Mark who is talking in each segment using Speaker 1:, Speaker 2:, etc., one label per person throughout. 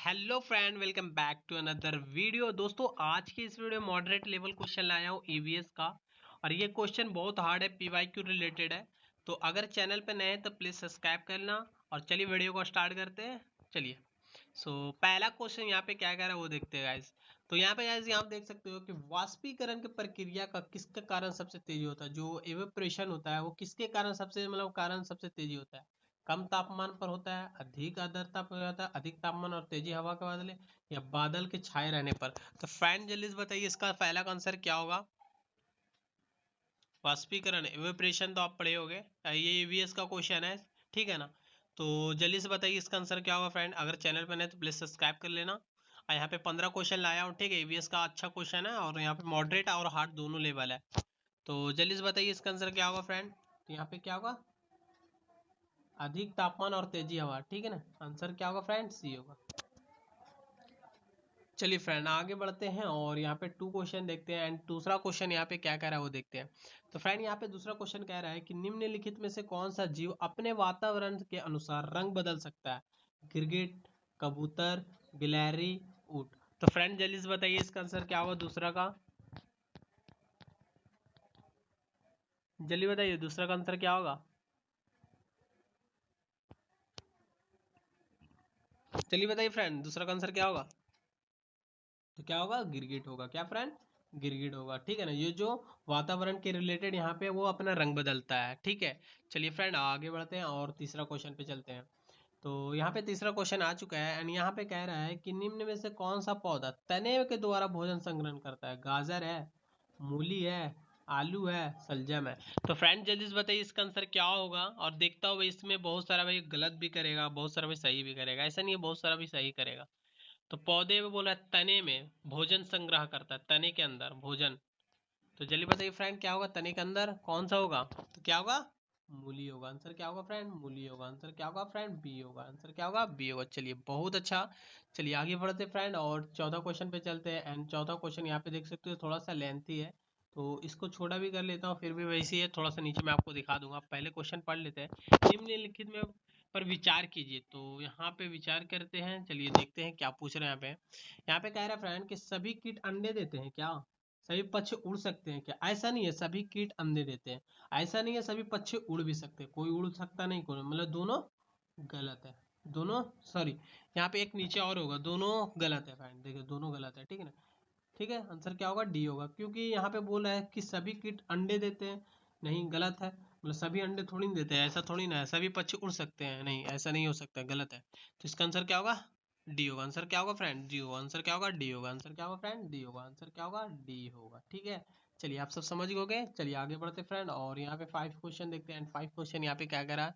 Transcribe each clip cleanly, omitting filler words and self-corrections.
Speaker 1: Hello friend, welcome back to another video. दोस्तों, आज की इस वीडियो में मॉडरेट लेवल क्वेश्चन लाया हूँ ईवीएस का। और ये क्वेश्चन बहुत हार्ड है, पीवाईक्यू रिलेटेड है। तो अगर चैनल पे नए हैं तो प्लीज़ सब्सक्राइब करना। और चलिए वीडियो को स्टार्ट करते हैं। चलिए। पहला क्वेश्चन यहाँ पे क्या कह रहा है वो देखते हैं गाइस। तो यहाँ पे गाइस आप देख सकते हो कि वाष्पीकरण की प्रक्रिया का किसके कारण सबसे तेजी होता है। जो एवेपोरेशन होता है वो किसके कारण सबसे कारण सबसे तेजी होता है। कम तापमान पर होता है, अधिक आर्द्रता पर होता है, अधिक तापमान और तेजी हवा के बदले, या बादल के छाए रहने पर। तो फ्रेंड जल्दी से बताइए इसका पहला आंसर क्या होगा। वाष्पीकरण, एवेपोरेशन तो आप पढ़े होंगे, ये ईवीएस का क्वेश्चन है, ठीक है ना। तो जल्दी से बताइए इसका आंसर क्या होगा फ्रेंड। अगर चैनल पर नहीं तो प्लीज सब्सक्राइब कर लेना। और यहाँ पे 15 क्वेश्चन लाया हूँ, ठीक है। ईवीएस का अच्छा क्वेश्चन है और यहाँ पे मॉडरेट और हार्ड दोनों लेवल है। तो जल्दी से बताइए इसका आंसर क्या होगा फ्रेंड। तो यहाँ पे क्या होगा, अधिक तापमान और तेजी हवा, ठीक है ना। आंसर क्या होगा फ्रेंड, सी होगा। चलिए फ्रेंड आगे बढ़ते हैं और यहाँ पे 2 क्वेश्चन देखते हैं एंड दूसरा क्वेश्चन यहाँ पे क्या कह रहा है वो देखते हैं। तो फ्रेंड यहाँ पे दूसरा क्वेश्चन कह रहा है कि निम्नलिखित में से कौन सा जीव अपने वातावरण के अनुसार रंग बदल सकता है। गिरगिट, कबूतर, गिलहरी, ऊंट। तो फ्रेंड जल्दी से बताइए इसका आंसर क्या होगा दूसरा का। जल्दी बताइए दूसरा का आंसर क्या होगा। चलिए बताइए फ्रेंड दूसरा का आंसर क्या होगा। तो क्या होगा, गिरगिट होगा। क्या फ्रेंड, गिरगिट होगा, ठीक है ना। ये जो वातावरण के रिलेटेड यहाँ पे वो अपना रंग बदलता है, ठीक है। चलिए फ्रेंड आगे बढ़ते हैं और तीसरा क्वेश्चन पे चलते हैं। तो यहाँ पे तीसरा क्वेश्चन आ चुका है एंड यहाँ पे कह रहा है कि निम्न में से कौन सा पौधा तने के द्वारा भोजन संग्रहण करता है। गाजर है, मूली है, आलू है, सलजम है। तो फ्रेंड जल्दी से बताइए इसका आंसर क्या होगा। और देखता हूँ भाई इसमें बहुत सारा भाई गलत भी करेगा, बहुत सारा भाई सही भी करेगा, ऐसा नहीं है बहुत सारा भी सही करेगा। तो पौधे में बोला है तने में भोजन संग्रह करता है, तने के अंदर भोजन। तो जल्दी बताइए फ्रेंड क्या होगा, तने के अंदर कौन सा होगा। तो क्या होगा, मूली होगा। आंसर क्या होगा फ्रेंड, मूली होगा। आंसर क्या होगा फ्रेंड, बी होगा। आंसर क्या होगा, बी होगा। चलिए बहुत अच्छा। चलिए आगे बढ़ते फ्रेंड और चौथा क्वेश्चन पे चलते हैं एंड चौथा क्वेश्चन यहाँ पे देख सकते हो थोड़ा सा लेंथी है। तो इसको छोटा भी कर लेता हूँ, फिर भी वैसे ही है, थोड़ा सा नीचे मैं आपको दिखा दूंगा। पहले क्वेश्चन पढ़ लेते हैं। निम्नलिखित में पर विचार कीजिए। तो यहाँ पे विचार करते हैं, चलिए देखते हैं क्या पूछ रहे हैं यहाँ पे। यहाँ पे कह रहा है फ्रेंड कि सभी कीट अंडे देते हैं क्या। सभी पक्षी उड़ सकते हैं क्या। ऐसा नहीं है, सभी कीट अंडे देते हैं। ऐसा नहीं है सभी पक्षी उड़ भी सकते हैं, कोई उड़ सकता नहीं, कोई मतलब दोनों गलत है। दोनों सॉरी, यहाँ पे एक नीचे और होगा, दोनों गलत है फ्रेंड। देखिए दोनों गलत है, ठीक है ना। ठीक है, आंसर क्या होगा, डी होगा। क्योंकि यहाँ पे बोल रहा है कि सभी कीट अंडे देते हैं, नहीं गलत है। मतलब सभी अंडे थोड़ी नहीं देते हैं, ऐसा थोड़ी ना है। सभी पक्षी उड़ सकते हैं, नहीं ऐसा नहीं हो सकता, गलत है। तो इसका आंसर क्या होगा, डी होगा। आंसर क्या होगा फ्रेंड, डी होगा। आंसर क्या होगा, डी होगा। आंसर क्या होगा फ्रेंड, डी होगा। आंसर क्या होगा, डी होगा, ठीक है। चलिए आप सब समझ गए। चलिए आगे बढ़ते फ्रेंड और यहाँ पे 5 क्वेश्चन देखते हैं एंड 5 क्वेश्चन यहाँ पे क्या कह रहा है।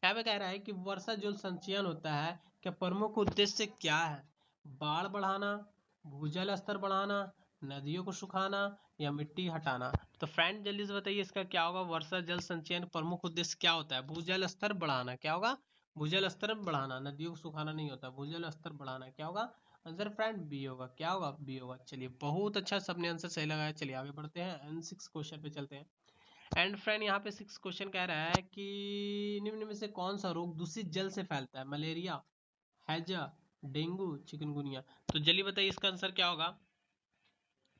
Speaker 1: यहाँ पे कह रहा है कि वर्षा जल संचयन होता है क्या प्रमुख उद्देश्य क्या है। बाढ़ बढ़ाना, भूजल स्तर बढ़ाना, नदियों को सुखाना, या मिट्टी हटाना। तो फ्रेंड जल्दी से बताइए इसका क्या होगा। वर्षा जल संचयन प्रमुख उद्देश्य क्या होता है, भूजल स्तर बढ़ाना। क्या होगा, भूजल स्तर बढ़ाना। नदियों को सुखाना नहीं होता, भूजल स्तर बढ़ाना। क्या होगा आंसर फ्रेंड, बी होगा। क्या होगा, बी होगा। चलिए बहुत अच्छा, सबने आंसर सही लगाया। चलिए आगे बढ़ते हैं एंड 6 क्वेश्चन पे चलते हैं। एंड फ्रेंड यहाँ पे 6 क्वेश्चन कह रहा है कि निम्न में से कौन सा रोग दूषित जल से फैलता है। मलेरिया, हैजा, डेंगू, चिकनगुनिया। तो जल्दी बताइए इसका आंसर क्या होगा।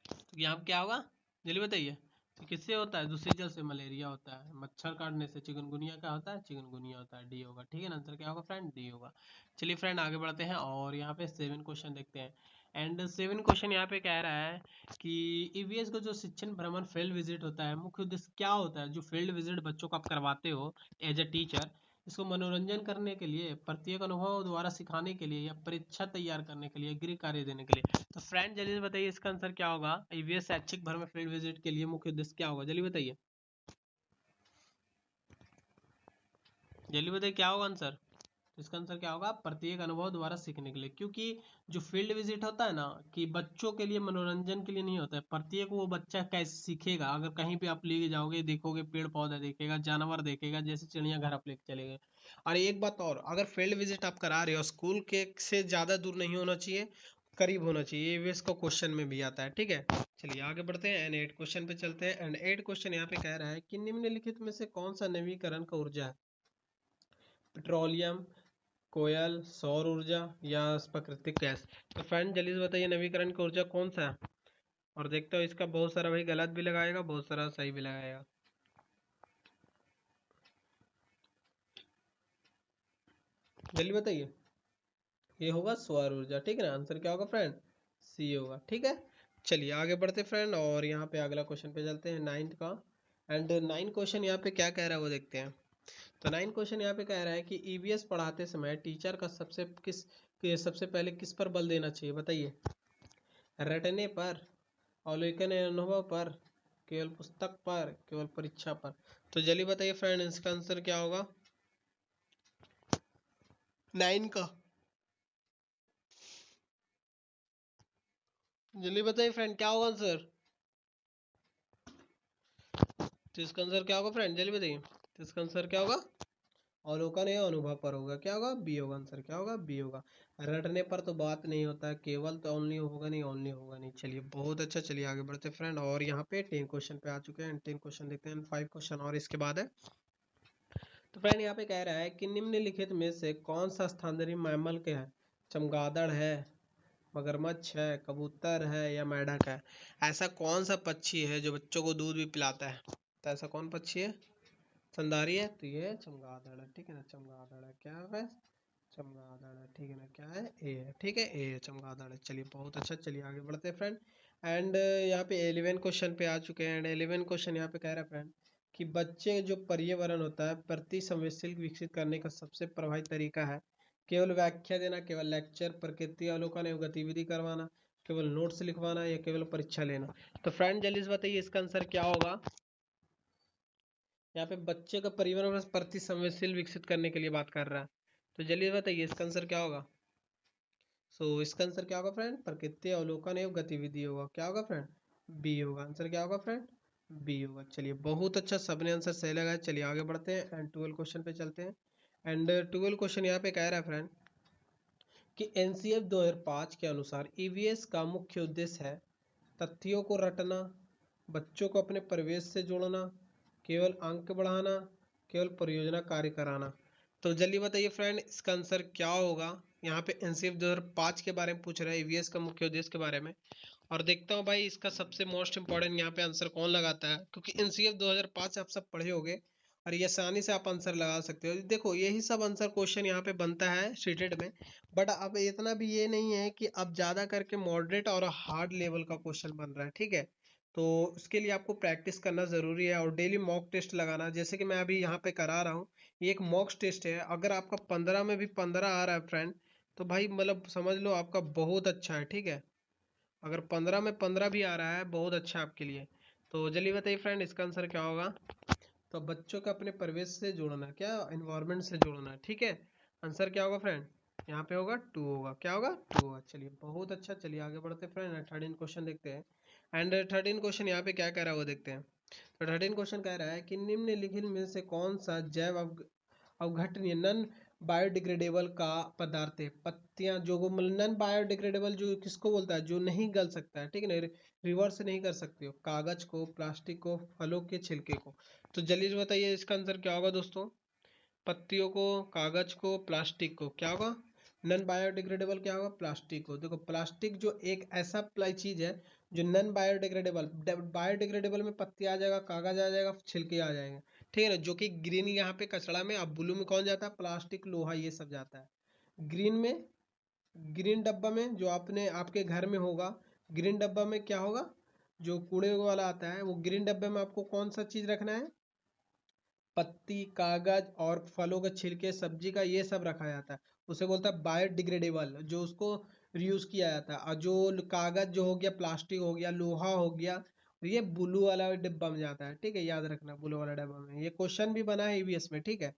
Speaker 1: तो यहाँ पे क्या होगा, जल्दी बताइए। तो किससे होता है, दूषित जल से मलेरिया होता है, मच्छर काटने से चिकनगुनिया क्या होता है, चिकनगुनिया होता है। डी होगा, ठीक है ना। आंसर क्या होगा फ्रेंड, डी होगा। चलिए फ्रेंड आगे बढ़ते हैं और यहाँ पे 7 क्वेश्चन देखते हैं एंड 7 क्वेश्चन यहाँ पे कह रहा है कि ईवीएस का जो शिक्षण भ्रमण फील्ड विजिट होता है, मुख्य उद्देश्य क्या होता है। जो फील्ड विजिट बच्चों को आप करवाते हो एज ए टीचर, इसको मनोरंजन करने के लिए, प्रत्येक अनुभव द्वारा सिखाने के लिए, या परीक्षा तैयार करने के लिए, गृह कार्य देने के लिए। तो फ्रेंड जल्दी से बताइए इसका आंसर क्या होगा। ईवीएस शैक्षिक भ्रमण फील्ड विजिट के लिए मुख्य उद्देश्य क्या होगा, जल्दी बताइए। जल्दी बताइए क्या होगा आंसर। तो इसका आंसर क्या होगा, प्रत्येक अनुभव द्वारा सीखने के लिए। क्योंकि जो फील्ड विजिट होता है ना, कि बच्चों के लिए मनोरंजन के लिए नहीं होता है, प्रत्येक वो बच्चा कैसे सीखेगा। अगर कहीं पे आप लेके जाओगे, देखोगे पेड़ पौधे देखेगा, जानवर देखेगा, जैसे चिड़ियाघर आप लेके चले गए। और एक बात और, अगर फील्ड विजिट आप करा रहे हो, स्कूल के से ज्यादा दूर नहीं होना चाहिए, करीब होना चाहिए। ये भी इसको क्वेश्चन में भी आता है, ठीक है। चलिए आगे बढ़ते हैं एंड 8 क्वेश्चन पे चलते हैं एंड 8 क्वेश्चन यहाँ पे कह रहा है कि निम्नलिखित में से कौन सा नवीकरण का ऊर्जा है। पेट्रोलियम, कोयल, सौर ऊर्जा या प्राकृतिक गैस। तो फ्रेंड जल्दी से बताइए नवीकरण की ऊर्जा कौन सा है। और देखते हो इसका बहुत सारा भाई गलत भी लगाएगा, बहुत सारा सही भी लगाएगा। जल्दी बताइए। ये होगा सौर ऊर्जा, ठीक है ना। आंसर क्या होगा फ्रेंड, सी होगा, ठीक है। चलिए आगे बढ़ते फ्रेंड, और यहाँ पे अगला क्वेश्चन पे चलते हैं, नाइन्थ का। एंड नाइन क्वेश्चन यहाँ पे क्या कह रहा है वो देखते हैं। तो नाइन क्वेश्चन यहाँ पे कह रहा है कि ईवीएस पढ़ाते समय टीचर का सबसे पहले किस पर बल देना चाहिए, बताइए। रटने पर, अवलोकन या अनुभव पर, केवल पुस्तक पर, केवल परीक्षा पर। तो जल्दी बताइए फ्रेंड इसका आंसर क्या होगा, नाइन का। जल्दी बताइए फ्रेंड क्या होगा आंसर। तो इसका आंसर क्या होगा फ्रेंड, जल्दी बताइए। तो इसका आंसर क्या होगा, अवलोकन या अनुभव पर होगा, क्या होगा, बी होगा। आंसर क्या होगा, बी होगा। रटने पर तो बात नहीं होता है, केवल तो ओनली होगा नहीं, ओनली होगा नहीं। चलिए बहुत अच्छा, चलिए आगे बढ़ते फ्रेंड, और यहाँ पे 10 क्वेश्चन पे आ चुके हैं। 10 क्वेश्चन देखते हैं, 5 क्वेश्चन और इसके बाद है। तो फ्रेंड यहाँ पे कह रहा है कि निम्नलिखित में से कौन सा स्तनधारी मैमल के है। चमगादड़ है, मगरमच्छ है, कबूतर है या मेंढक है। ऐसा कौन सा पक्षी है जो बच्चों को दूध भी पिलाता है। तो ऐसा कौन पक्षी है, स्तनधारी है। तो ये चमगादड़ है, ठीक है ना। चमगादड़ है, क्या है, चमगादड़ है, ठीक है ना। क्या है, ए है, ठीक है, ए है, चमगादड़ है। चलिए बहुत अच्छा, चलिए आगे बढ़ते हैं फ्रेंड। एंड यहाँ पे 11 क्वेश्चन पे आ चुके हैं। एंड 11 क्वेश्चन यहाँ पे कह रहा है फ्रेंड कि बच्चे जो पर्यावरण होता है प्रति संवेदनशील विकसित करने का सबसे प्रभावी तरीका है केवल व्याख्या देना, केवल लेक्चर, प्रकृति अवलोकन एवं गतिविधि करवाना, केवल नोट्स लिखवाना या केवल परीक्षा लेना। तो फ्रेंड जल्दी से बताइए इसका आंसर क्या होगा। यहाँ पे बच्चे का पर्यावरण प्रति संवेदनशील विकसित करने के लिए बात कर रहा है। तो जल्दी बताइए इसका आंसर क्या होगा। इसका आंसर क्या होगा फ्रेंड, प्रकृति अवलोकन एवं गतिविधि होगा, क्या होगा फ्रेंड, बी होगा। आंसर क्या होगा फ्रेंड, बी होगा। चलिए बहुत अच्छा, सबने आंसर सही लगाया। चलिए आगे बढ़ते हैं एंड 12 क्वेश्चन पे चलते हैं। एंड 12 क्वेश्चन यहाँ पे कह रहा है फ्रेंड कि एनसीएफ 2005 के अनुसार ईवीएस का मुख्य उद्देश्य है तथ्यों को रटना, बच्चों को अपने परिवेश से जोड़ना, केवल अंक बढ़ाना, केवल परियोजना कार्य कराना। तो जल्दी बताइए फ्रेंड इसका आंसर क्या होगा। यहाँ पे एनसीएफ 2005 के बारे में पूछ रहा है, ईवीएस का मुख्य उद्देश्य के बारे में। और देखता हूँ भाई इसका सबसे मोस्ट इंपॉर्टेंट यहाँ पे आंसर कौन लगाता है, क्योंकि एनसीएफ 2005 आप सब पढ़े होंगे और ये आसानी से आप आंसर लगा सकते हो। देखो यही सब आंसर क्वेश्चन यहाँ पे बनता है सीटेट में। बट अब इतना भी ये नहीं है कि अब ज्यादा करके मॉडरेट और हार्ड लेवल का क्वेश्चन बन रहा है, ठीक है। तो उसके लिए आपको प्रैक्टिस करना जरूरी है और डेली मॉक टेस्ट लगाना, जैसे कि मैं अभी यहाँ पे करा रहा हूँ। ये एक मॉक टेस्ट है, अगर आपका 15 में भी 15 आ रहा है फ्रेंड, तो भाई मतलब समझ लो आपका बहुत अच्छा है, ठीक है। अगर 15 में 15 भी आ रहा है बहुत अच्छा आपके लिए। तो जल्दी बताइए फ्रेंड इसका आंसर क्या होगा। तो बच्चों का अपने परिवेश से जोड़ना, क्या एनवायरनमेंट से जोड़ना, ठीक है। आंसर क्या होगा फ्रेंड, यहाँ पे होगा 2 होगा, क्या होगा, 2 होगा। चलिए बहुत अच्छा, चलिए आगे बढ़ते फ्रेंड, 13 क्वेश्चन देखते हैं। एंड 13 क्वेश्चन यहाँ पे क्या कह रहा है वो देखते हैं। तो 13 क्वेश्चन कह रहा है कि निम्नलिखित में से कौन सा जैव अवघटनीय नन बायोडिग्रेडेबल का पदार्थ है। पत्तियां जो नन बायोडिग्रेडेबल जो किसको बोलता है, जो नहीं गल सकता है, ठीक है ना, रिवर्स नहीं कर सकते हो, कागज को, प्लास्टिक को, फलों के छिलके को। तो जल्दी से बताइए इसका आंसर क्या होगा दोस्तों। पत्तियों को, कागज को, प्लास्टिक को, क्या होगा, नन बायोडिग्रेडेबल क्या होगा, प्लास्टिक हो। देखो प्लास्टिक जो एक ऐसा प्लाई चीज है जो नन बायोडिग्रेडेबल, बायोडिग्रेडेबल में पत्ती आ जाएगा, कागज आ जाएगा, छिलके आ जाएंगे, ठीक है ना। जो कि ग्रीन यहाँ पे कचड़ा में, अब ब्लू में कौन जाता है, प्लास्टिक, लोहा, ये सब जाता है। ग्रीन में, ग्रीन डब्बा में जो आपने आपके घर में होगा, ग्रीन डब्बा में क्या होगा, जो कूड़े वाला आता है, वो ग्रीन डब्बे में आपको कौन सा चीज रखना है, पत्ती, कागज और फलों के छिलके, सब्जी का, ये सब रखा जाता है। उसे बोलता है बायोडिग्रेडेबल, जो उसको रीयूज किया जाता है। और जो कागज जो हो गया, प्लास्टिक हो गया, लोहा हो गया, ये ब्लू वाला डिब्बा में जाता है, ठीक है, याद रखना ब्लू वाला डिब्बा में। ये क्वेश्चन भी बना है ईवीएस में, ठीक है।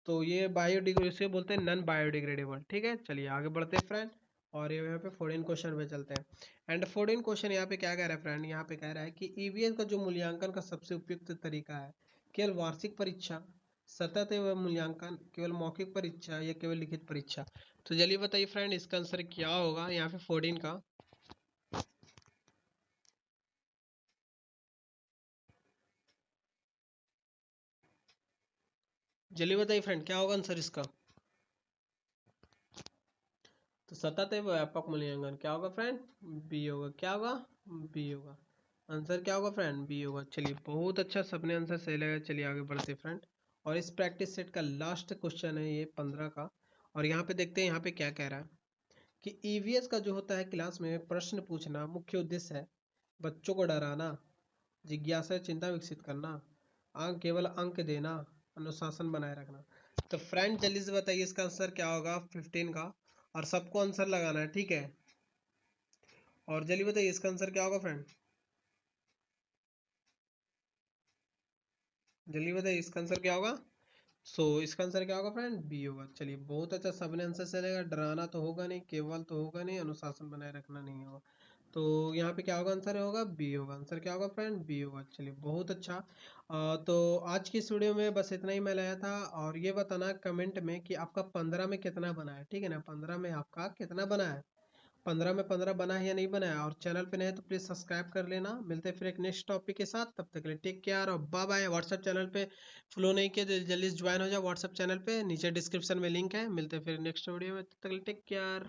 Speaker 1: तो ये बायोडिग्रेडेबल, इसे बोलते हैं नन बायोडिग्रेडेबल, ठीक है। चलिए आगे बढ़ते हैं फ्रेंड, और ये यहाँ पे 14 क्वेश्चन पे चलते हैं। एंड 14 क्वेश्चन यहाँ पे क्या कह रहा है फ्रेंड, यहाँ पे कह रहा है कि ईवीएस का जो मूल्यांकन का सबसे उपयुक्त तरीका है, केवल वार्षिक परीक्षा, सतत एवं मूल्यांकन, केवल मौखिक परीक्षा या केवल लिखित परीक्षा। तो चलिए बताइए फ्रेंड इसका आंसर क्या होगा यहाँ पे 14 का। जल्दी बताइए फ्रेंड क्या होगा आंसर इसका। तो सतत एवं व्यापक मूल्यांकन क्या होगा फ्रेंड? बी होगा। क्या होगा? बी होगा। आंसर क्या होगा फ्रेंड? बी होगा। चलिए बहुत अच्छा, सबने आंसर सही लगा। चलिए आगे बढ़ते फ्रेंड। और इस प्रैक्टिस सेट का लास्ट क्वेश्चन है ये 15 का। और यहाँ पे देखते हैं यहाँ पे क्या कह रहा है कि ईवीएस का जो होता है क्लास में प्रश्न पूछना मुख्य उद्देश्य है बच्चों को डराना, जिज्ञासा चिंता विकसित करना, केवल अंक देना, अनुशासन बनाए रखना। तो फ्रेंड जल्दी से बताइए इसका आंसर क्या होगा 15 का। और सबको आंसर लगाना है, ठीक है। और जल्दी बताइए इसका आंसर क्या होगा फ्रेंड, जल्दी बताइए इसका आंसर क्या होगा। इसका आंसर क्या होगा फ्रेंड? बी होगा। चलिए बहुत अच्छा, सबने आंसर चलेगा। डराना तो होगा नहीं, केवल तो होगा नहीं, अनुशासन बनाए रखना नहीं होगा। तो यहाँ पे क्या होगा? आंसर होगा बी होगा। आंसर क्या होगा फ्रेंड? बी होगा। चलिए बहुत अच्छा। तो आज की इस वीडियो में बस इतना ही मैं लाया था। और ये बताना कमेंट में कि आपका 15 में कितना बना है, ठीक है ना। 15 में आपका कितना बना है, 15 में 15 बना है या नहीं बना है। और चैनल पे नए तो प्लीज़ सब्सक्राइब कर लेना। मिलते हैं फिर एक नेक्स्ट टॉपिक के साथ, तब तक के लिए टेक केयर और बाय बाय। व्हाट्सएप चैनल पे फॉलो नहीं किया तो जल्दी से ज्वाइन हो जाओ व्हाट्सएप चैनल पे, नीचे डिस्क्रिप्शन में लिंक है। मिलते हैं फिर नेक्स्ट वीडियो में, तब तक के लिए टेक केयर।